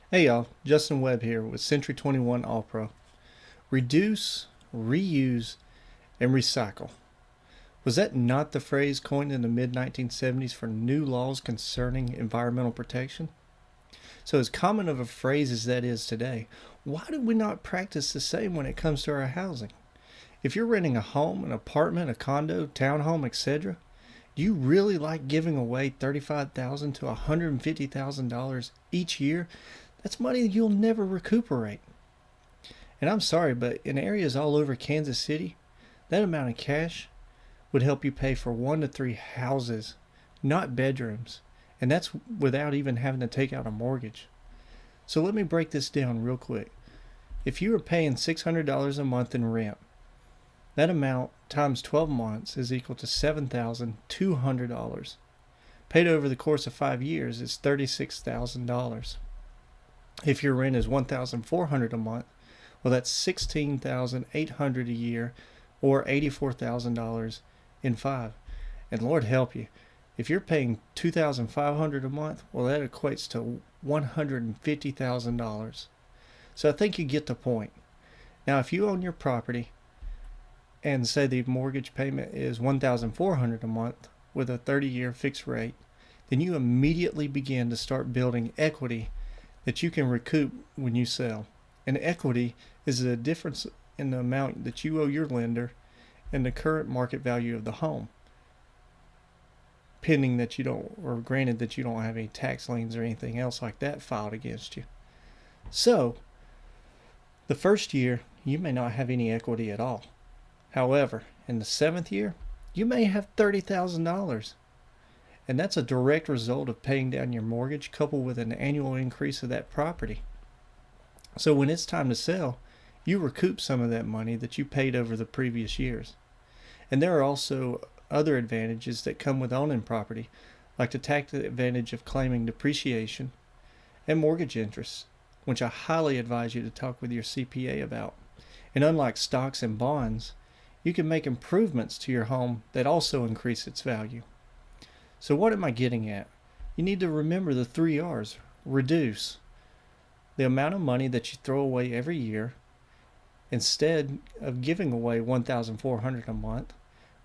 Hey y'all, Justin Webb here with Century 21 All Pro. Reduce, reuse, and recycle. Was that not the phrase coined in the mid 1970s for new laws concerning environmental protection? So, as common of a phrase as that is today, why do we not practice the same when it comes to our housing? If you're renting a home, an apartment, a condo, townhome, etc., do you really like giving away $35,000 to $150,000 each year? That's money you'll never recuperate. And I'm sorry, but in areas all over Kansas City, that amount of cash would help you pay for 1 to 3 houses, not bedrooms. And that's without even having to take out a mortgage. So let me break this down real quick. If you are paying $600 a month in rent, that amount times 12 months is equal to $7,200. Paid over the course of 5 years is $36,000. If your rent is $1,400 a month, well, that's $16,800 a year, or $84,000 in 5. And Lord help you, if you're paying $2,500 a month, well, that equates to $150,000. So I think you get the point. Now, if you own your property and say the mortgage payment is $1,400 a month with a 30-year fixed rate, then you immediately begin to start building equity that you can recoup when you sell. And equity is the difference in the amount that you owe your lender and the current market value of the home, pending that you don't, or granted that you don't have any tax liens or anything else like that filed against you. So, the first year, you may not have any equity at all. However, in the 7th year, you may have $30,000. And that's a direct result of paying down your mortgage coupled with an annual increase of that property. So when it's time to sell, you recoup some of that money that you paid over the previous years. And there are also other advantages that come with owning property, like the tax advantage of claiming depreciation and mortgage interest, which I highly advise you to talk with your CPA about. And unlike stocks and bonds, you can make improvements to your home that also increase its value. So what am I getting at? You need to remember the 3 R's. Reduce the amount of money that you throw away every year. Instead of giving away $1,400 a month,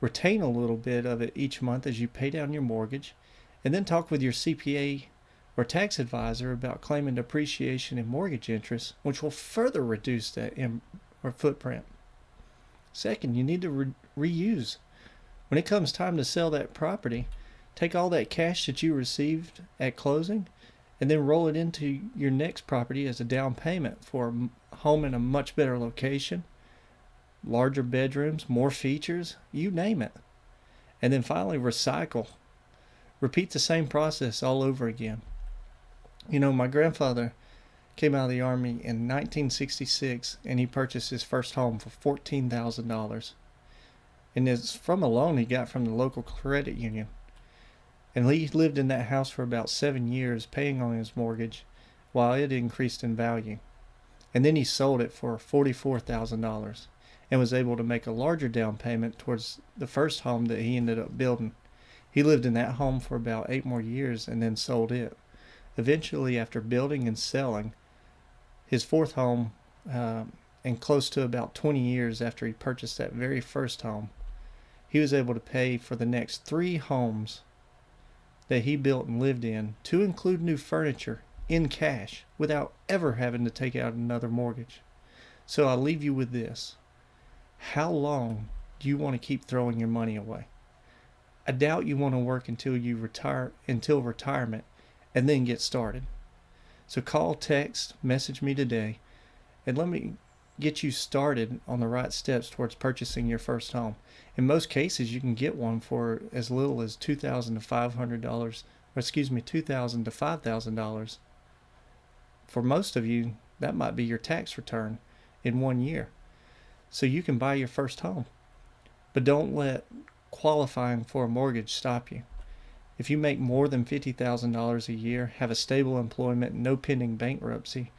retain a little bit of it each month as you pay down your mortgage, and then talk with your CPA or tax advisor about claiming depreciation and mortgage interest, which will further reduce that footprint. Second, you need to reuse. When it comes time to sell that property, take all that cash that you received at closing and then roll it into your next property as a down payment for a home in a much better location, larger bedrooms, more features, you name it. And then finally, recycle. Repeat the same process all over again. You know, my grandfather came out of the Army in 1966 and he purchased his first home for $14,000. And it's from a loan he got from the local credit union. And he lived in that house for about 7 years, paying on his mortgage while it increased in value. And then he sold it for $44,000 and was able to make a larger down payment towards the first home that he ended up building. He lived in that home for about 8 more years and then sold it. Eventually, after building and selling his fourth home, and close to about 20 years after he purchased that very first home, he was able to pay for the next 3 homes that he built and lived in, to include new furniture, in cash without ever having to take out another mortgage. So I'll leave you with this. How long do you want to keep throwing your money away? I doubt you want to work until retirement and then get started. So call, text, message me today and let me get you started on the right steps towards purchasing your first home. In most cases, you can get one for as little as $2,000 to $500, $2,000 to $5,000. For most of you, that might be your tax return in 1 year. So you can buy your first home. But don't let qualifying for a mortgage stop you. If you make more than $50,000 a year, have a stable employment, no pending bankruptcy,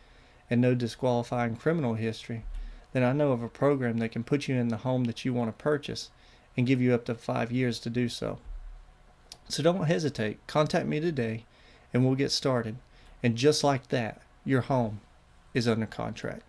and no disqualifying criminal history, then I know of a program that can put you in the home that you want to purchase and give you up to 5 years to do so. So don't hesitate. Contact me today and we'll get started. And just like that, your home is under contract.